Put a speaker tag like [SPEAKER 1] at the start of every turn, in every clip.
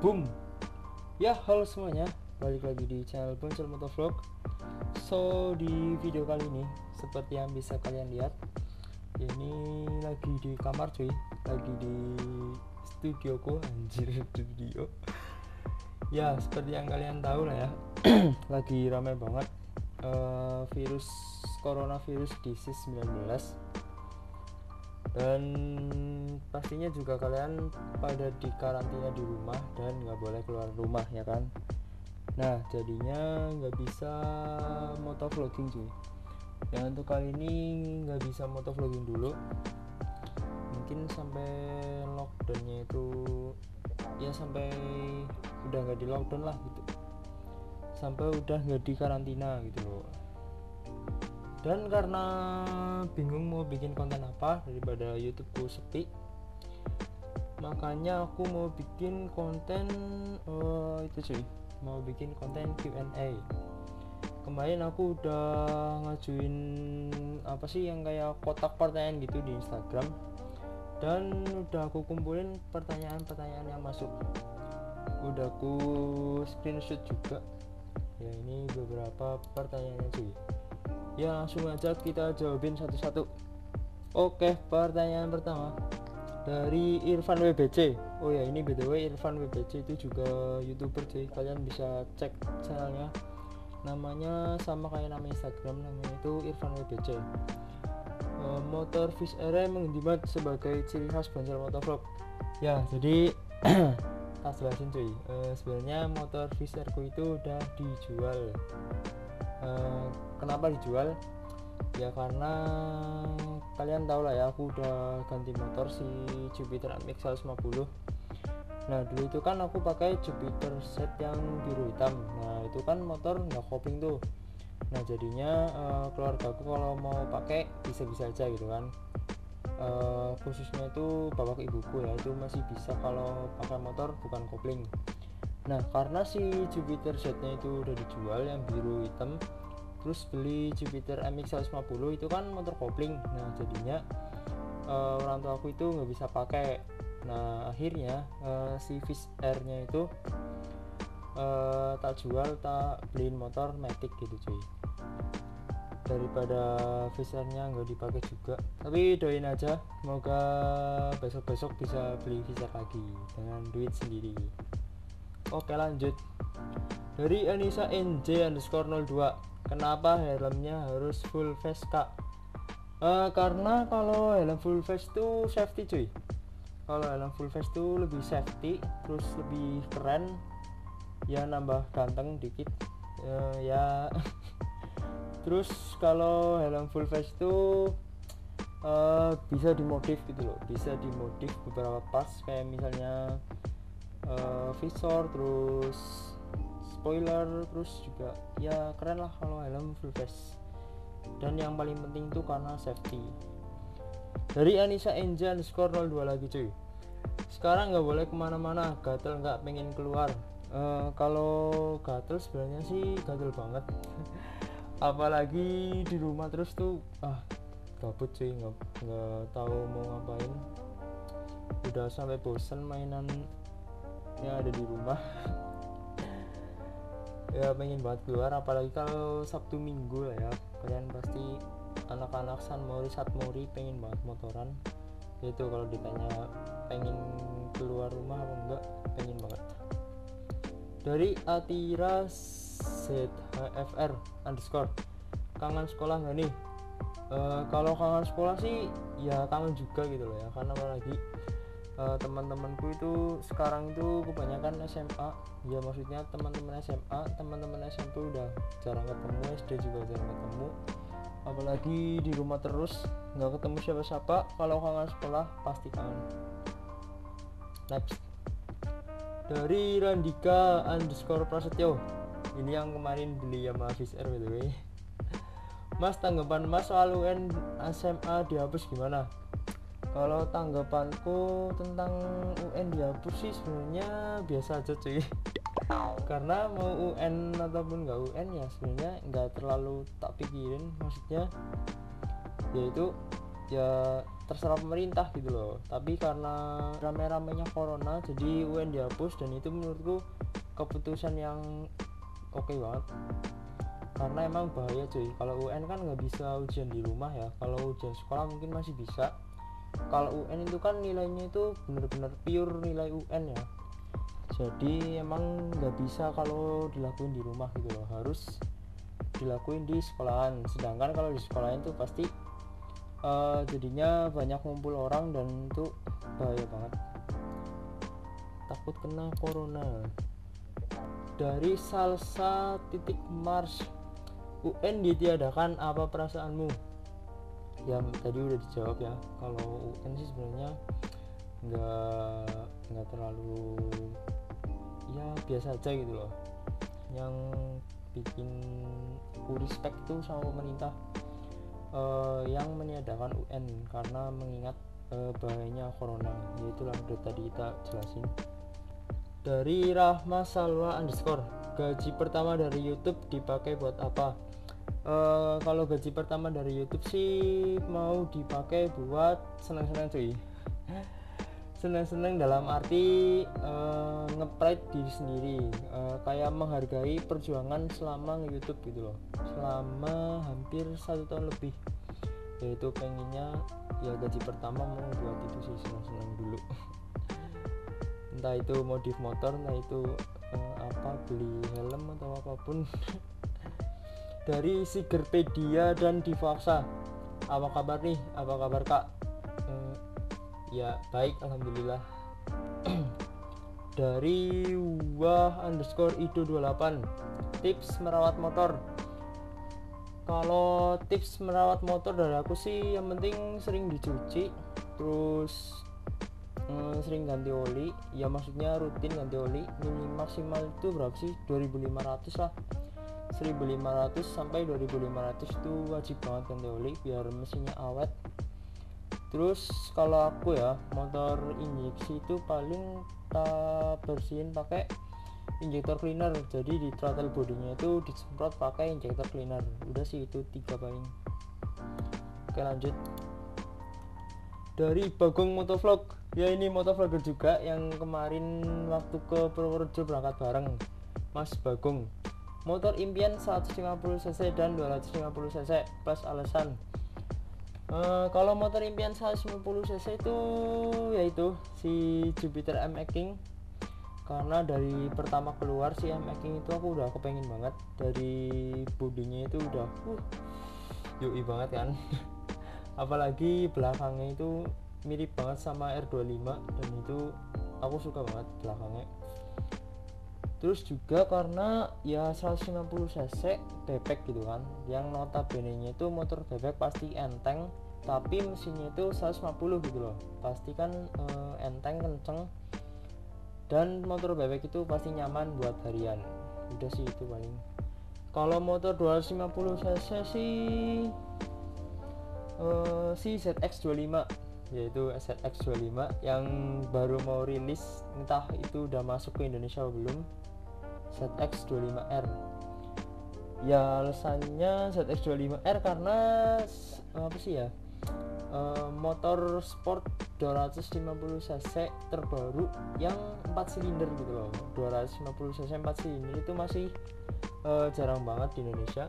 [SPEAKER 1] Boom. Ya, halo semuanya, balik lagi di channel Boncel Motovlog. So, di video kali ini seperti yang bisa kalian lihat, ini lagi di kamar cuy, lagi di studioku, anjir studio. Ya, seperti yang kalian tahu lah ya, lagi ramai banget virus coronavirus disease 19. Dan pastinya juga kalian pada di karantina di rumah dan nggak boleh keluar rumah ya kan. Nah jadinya nggak bisa motovlogging cuy. Ya untuk kali ini nggak bisa motovlogging dulu, mungkin sampai lockdownnya itu ya sampai udah nggak di lockdown lah gitu, sampai udah nggak di karantina gitu loh. Dan karena bingung mau bikin konten apa daripada YouTubeku sepi, makanya aku mau bikin konten itu cuy, mau bikin konten Q&A. Kemarin aku udah ngajuin apa sih yang kayak kotak pertanyaan gitu di Instagram, dan udah aku kumpulin pertanyaan-pertanyaan yang masuk, udah aku screenshot juga ya. Ini beberapa pertanyaannya cuy, ya langsung aja kita jawabin satu-satu. Oke, pertanyaan pertama dari Irfan WBC. Oh ya, ini btw Irfan WBC itu juga YouTuber cuy, kalian bisa cek channelnya, namanya sama kayak nama Instagram, namanya itu Irfan WBC. Motor Fish Air menjimat sebagai ciri khas Boncel Motovlog. Ya jadi tak jelasin cuy, sebenarnya motor Fish Airku itu udah dijual. Kenapa dijual? Ya karena kalian tahu lah ya, aku udah ganti motor si Jupiter MX 150. Nah dulu itu kan aku pakai Jupiter set yang biru hitam. Nah itu kan motor nggak kopling tuh. Nah jadinya keluarga aku kalau mau pakai bisa-bisa aja gitu kan. Khususnya itu bapak ibuku ya, itu masih bisa kalau pakai motor bukan kopling. Nah karena si Jupiter setnya itu udah dijual yang biru hitam, terus beli Jupiter MX 150 itu kan motor kopling. Nah jadinya orang tua aku itu nggak bisa pakai. Nah akhirnya si Fish Air nya itu tak jual, tak beliin motor Matic gitu cuy, daripada Fish Air nya nggak dipakai juga. Tapi doain aja, semoga besok-besok bisa beli Fish Air lagi dengan duit sendiri. Oke lanjut, dari Anissa NJ_02, kenapa helmnya harus full face kak? Karena kalau helm full face itu safety cuy. Kalau helm full face itu lebih safety, terus lebih keren, ya nambah ganteng dikit ya. Terus kalau helm full face itu bisa dimodif gitu loh, bisa dimodif beberapa parts, kayak misalnya visor, terus spoiler, terus juga ya keren lah kalau helm full face. Dan yang paling penting itu karena safety. Dari Anissa NJ_02 lagi cuy, sekarang nggak boleh kemana-mana, gatel nggak pengen keluar. Kalau gatel sebenarnya sih gatel banget apalagi di rumah terus tuh gabut cuy, nggak tahu mau ngapain, udah sampai bosan mainan yang ada di rumah. Ya pengen banget keluar, apalagi kalau Sabtu Minggu lah ya, kalian pasti anak-anak San Mori Satmori pengen banget motoran. Itu kalau ditanya pengen keluar rumah apa enggak, pengen banget. Dari Atira ZHFR_, kangen sekolah nggak nih? Kalau kangen sekolah sih ya kangen juga gitu loh ya, karena apalagi teman-temanku itu sekarang itu kebanyakan SMA. Ya maksudnya teman-teman SMA, teman-teman SMP udah jarang ketemu, SD juga jarang ketemu, apalagi di rumah terus nggak ketemu siapa-siapa. Kalau kangen sekolah pasti kangen. Next, dari Randika_Prasetyo, ini yang kemarin beli sama Fish Air by the way. Mas, tanggapan Mas soal UN SMA dihapus gimana? Kalau tanggapanku tentang UN dihapus sih sebenarnya biasa aja cuy. Karena mau UN ataupun nggak UN ya sebenarnya nggak terlalu tak pikirin. Maksudnya yaitu ya terserah pemerintah gitu loh. Tapi karena rame-ramenya corona jadi UN dihapus, dan itu menurutku keputusan yang oke banget, karena emang bahaya cuy. Kalau UN kan nggak bisa ujian di rumah ya, kalau ujian sekolah mungkin masih bisa. Kalau UN itu kan nilainya itu bener-bener pure nilai UN ya, jadi emang nggak bisa kalau dilakuin di rumah gitu loh, harus dilakuin di sekolahan. Sedangkan kalau di sekolahan itu pasti jadinya banyak ngumpul orang, dan itu bahaya banget, takut kena corona. Dari Salsa titik Mars, UN ditiadakan, apa perasaanmu? Ya tadi udah dijawab ya, kalau UN sih sebenarnya nggak terlalu, ya biasa aja gitu loh. Yang bikin ku respect tuh sama pemerintah yang meniadakan UN, karena mengingat bahayanya corona. Yaitulah udah tadi kita jelasin. Dari Rahma Salwa underscore, gaji pertama dari YouTube dipakai buat apa? Kalau gaji pertama dari YouTube sih mau dipakai buat seneng-seneng cuy. Seneng-seneng dalam arti nge-pride diri sendiri, kayak menghargai perjuangan selama nge-YouTube gitu loh, selama hampir 1 tahun lebih. Yaitu pengennya ya gaji pertama mau buat itu sih, seneng-seneng dulu. Entah itu modif motor, entah itu beli helm atau apapun. Dari Sigerpedia dan Divaksa, apa kabar nih, apa kabar kak? Ya baik, alhamdulillah. Dari Wah underscore Ido 28, tips merawat motor. Kalau tips merawat motor dari aku sih yang penting sering dicuci, terus sering ganti oli. Ya maksudnya rutin ganti oli, maksimal itu berapa sih, 2500 lah, 1500 sampai 2500 itu wajib banget ganti oli biar mesinnya awet. Terus kalau aku ya, motor injeksi itu paling tak bersihin pakai injector cleaner. Jadi di throttle bodinya itu disemprot pakai injector cleaner. Udah sih itu 3 paling. Oke lanjut. Dari Bagong Motovlog, ya ini motovlogger juga yang kemarin waktu ke Purworejo berangkat bareng Mas Bagong. Motor impian 150cc dan 250cc plus alasan. Kalau motor impian 150cc itu yaitu si Jupiter M-Max King, karena dari pertama keluar si M-Max King itu aku udah kepengen banget. Dari bodinya itu udah yoi banget kan. Apalagi belakangnya itu mirip banget sama R25, dan itu aku suka banget belakangnya. Terus juga karena ya 150cc bebek gitu kan, yang notabene nya itu motor bebek pasti enteng, tapi mesinnya itu 150 gitu loh, pasti kan enteng, kenceng, dan motor bebek itu pasti nyaman buat harian. Udah sih itu paling. Kalau motor 250cc sih si ZX25, yaitu ZX25 yang baru mau rilis, entah itu udah masuk ke Indonesia atau belum. ZX25R, ya alasannya ZX25R karena apa sih ya, motor sport 250cc terbaru yang 4 silinder gitu loh. 250cc 4 silinder itu masih jarang banget di Indonesia.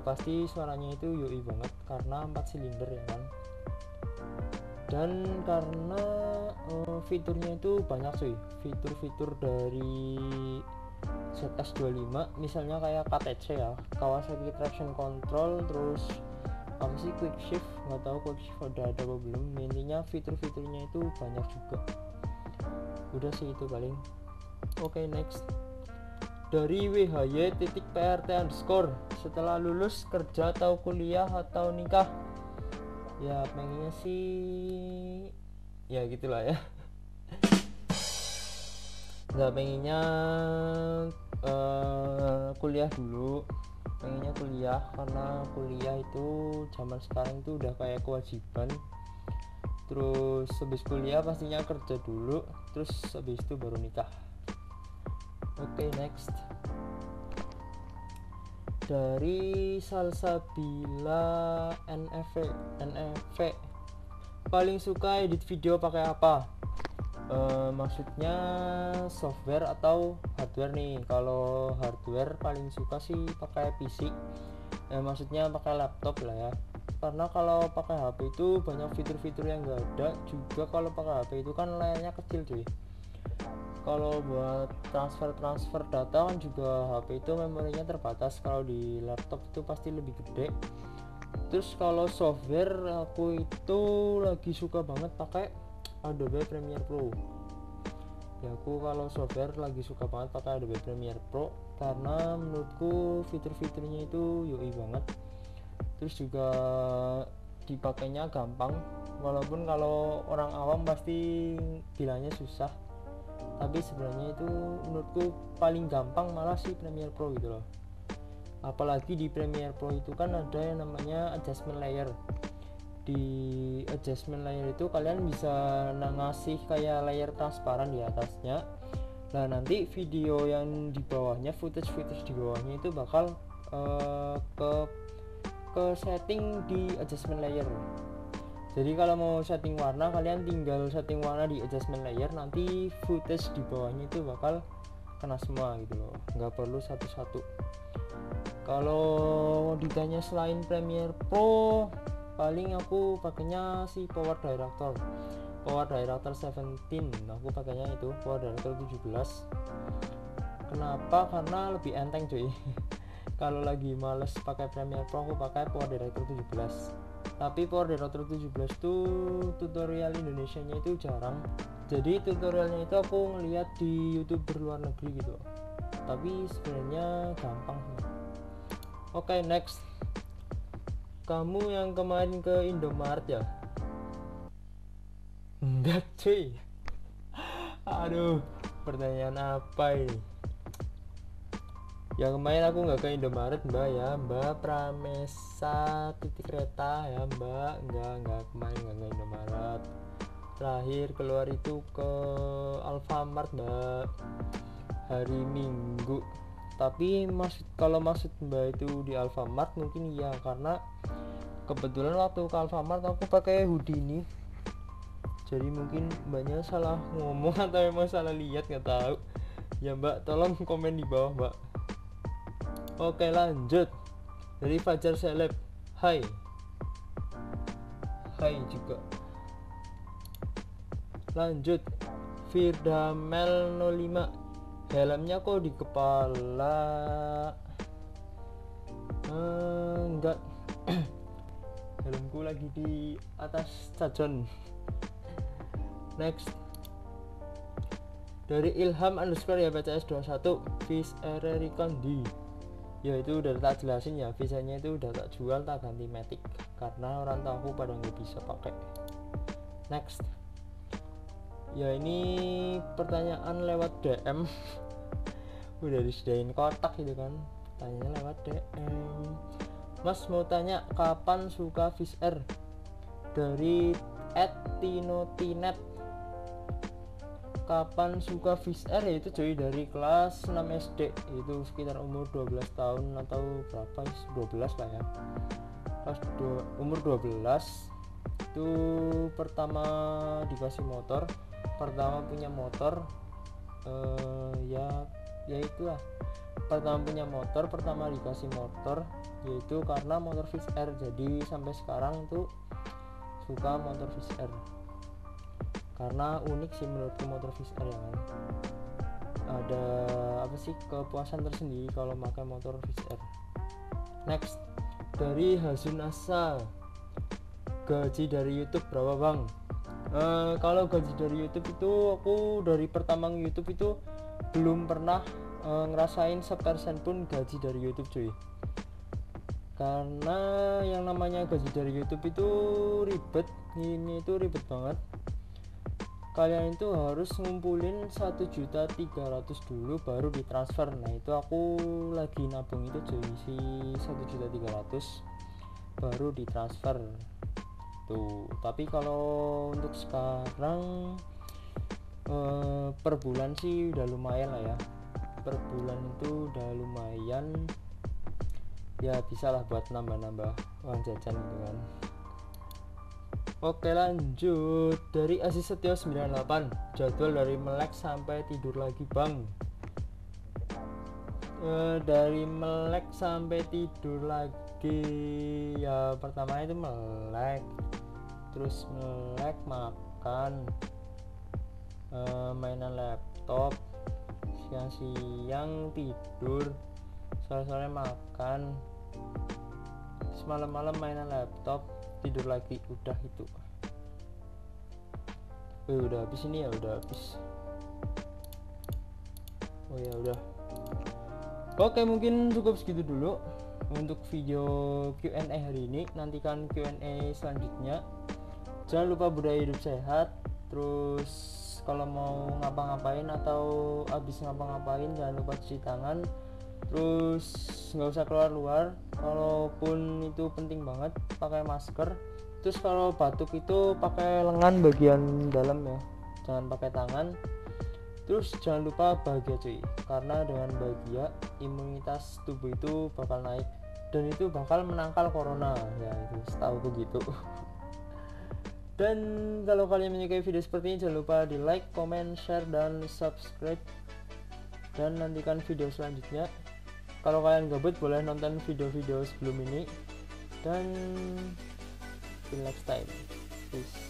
[SPEAKER 1] Pasti suaranya itu yoi banget karena 4 silinder ya kan. Dan karena fiturnya itu banyak cuy, fitur-fitur dari ZX25, misalnya kayak KTC ya, Kawasaki Traction Control, terus apa sih quick shift, nggak tahu quick shift udah ada apa belum. Intinya fitur-fiturnya itu banyak juga. Udah sih itu paling. Oke, next. Dari WHY.PRT underscore, setelah lulus kerja atau kuliah atau nikah? Ya pengennya sih ya gitulah ya. Nggak pengennya kuliah dulu, pengennya kuliah karena kuliah itu zaman sekarang itu udah kayak kewajiban. Terus habis kuliah pastinya kerja dulu, terus habis itu baru nikah. Oke, next. dari Salsabila NFV. Paling suka edit video pakai apa? Maksudnya software atau hardware nih? Kalau hardware paling suka sih pakai PC, maksudnya pakai laptop lah ya, karena kalau pakai HP itu banyak fitur-fitur yang enggak ada. Juga kalau pakai HP itu kan layarnya kecil cuy. Kalau buat transfer data kan juga HP itu memorinya terbatas, kalau di laptop itu pasti lebih gede. Terus kalau software aku itu lagi suka banget pakai Adobe Premiere Pro. Ya aku kalau software lagi suka banget pakai Adobe Premiere Pro karena menurutku fitur-fiturnya itu UI banget. Terus juga dipakainya gampang, walaupun kalau orang awam pasti bilangnya susah, tapi sebenarnya itu menurutku paling gampang malah si Premiere Pro gitu loh. Apalagi di Premiere Pro itu kan ada yang namanya adjustment layer. Di adjustment layer itu kalian bisa ngasih kayak layer transparan di atasnya. Nah nanti video yang di bawahnya, footage di bawahnya itu bakal ke setting di adjustment layer. Jadi kalau mau setting warna, kalian tinggal setting warna di adjustment layer, nanti footage di bawahnya itu bakal kena semua gitu loh, nggak perlu satu-satu. Kalau ditanya selain Premiere Pro, paling aku pakainya si Power Director 17. Aku pakainya itu Power Director 17. Kenapa? Karena lebih enteng cuy. Kalau lagi males pakai Premiere Pro, aku pakai Power Director 17. Tapi Power Director 17 tuh tutorial Indonesianya itu jarang. Jadi tutorialnya itu aku ngeliat di YouTuber luar negeri gitu. Tapi sebenarnya gampang sih. Oke, next. Kamu yang kemarin ke Indomaret ya? Enggak cuy. Aduh, pertanyaan apa ini? Yang kemarin aku nggak ke Indomaret mbak ya, Mbak Pramesa titik kereta ya mbak. Enggak kemarin nggak ke Indomaret. Terakhir keluar itu ke Alfamart mbak, hari Minggu. Tapi kalau maksud mbak itu di Alfamart mungkin iya, karena kebetulan waktu ke Alfamart aku pakai hoodie ini. Jadi mungkin mbaknya salah ngomong atau emang salah lihat, nggak tahu ya mbak. Tolong komen di bawah mbak. Oke lanjut, dari Fajar Seleb. Hai juga. Lanjut, Firdamel 05. Helmnya kok di kepala? Enggak. Helmku lagi di atas sajon. Next, dari Ilham _ ya PCS 21. Vis Recon D. Ya itu udah tak jelasin ya, visanya itu udah tak jual, tak ganti Matic karena orang tahu pada nggak bisa pakai. Next, ya ini pertanyaan lewat DM. Udah disediain kotak gitu kan, tanyanya lewat DM. Mas mau tanya kapan suka Fish Air? Dari @tinotinet. Kapan suka Fish Air? Yaitu cuy dari kelas 6 SD, itu sekitar umur 12 tahun atau berapa, 12 lah ya. Umur 12 itu pertama dikasih motor, pertama punya motor. Ya itulah, pertama punya motor, pertama dikasih motor, yaitu karena motor Fish Air. Jadi sampai sekarang tuh suka motor Fish Air karena unik sih menurutku motor Fish Air ya kan. Ada apa sih, kepuasan tersendiri kalau pakai motor Fish Air. Next, dari Hazun Asa. Gaji dari YouTube berapa bang? Kalau gaji dari YouTube itu, aku dari pertama YouTube itu belum pernah ngerasain 1% pun gaji dari YouTube cuy. Karena yang namanya gaji dari YouTube itu ribet, ini itu ribet banget. Kalian itu harus ngumpulin 1.300.000 dulu baru ditransfer. Nah itu aku lagi nabung itu cuy, si 1.300.000 baru ditransfer tuh. Tapi kalau untuk sekarang per bulan sih udah lumayan lah ya. Per bulan itu udah lumayan ya bisa lah buat nambah-nambah uang jajan gitu kan. Oke lanjut, dari Aziz Setio 98, jadwal dari melek sampai tidur lagi bang. Dari melek sampai tidur lagi ya pertama itu melek, terus melek makan, mainan laptop, siang-siang tidur, sore-sore makan, terus malam-malam mainan laptop, tidur lagi, udah itu. Udah habis ini ya, udah habis. Oh ya udah. Oke, mungkin cukup segitu dulu untuk video Q&A hari ini. Nantikan Q&A selanjutnya. Jangan lupa budaya hidup sehat. Terus kalau mau ngapa-ngapain atau habis ngapa-ngapain jangan lupa cuci tangan. Terus nggak usah keluar-luar. Kalaupun itu penting banget pakai masker. Terus kalau batuk itu pakai lengan bagian dalam ya, jangan pakai tangan. Terus jangan lupa bahagia cuy, karena dengan bahagia imunitas tubuh itu bakal naik dan itu bakal menangkal corona ya, itu setahu begitu. Dan kalau kalian menyukai video seperti ini jangan lupa di like, comment, share, dan subscribe. Dan nantikan video selanjutnya. Kalau kalian gabut boleh nonton video-video sebelum ini. Dan till next time, peace.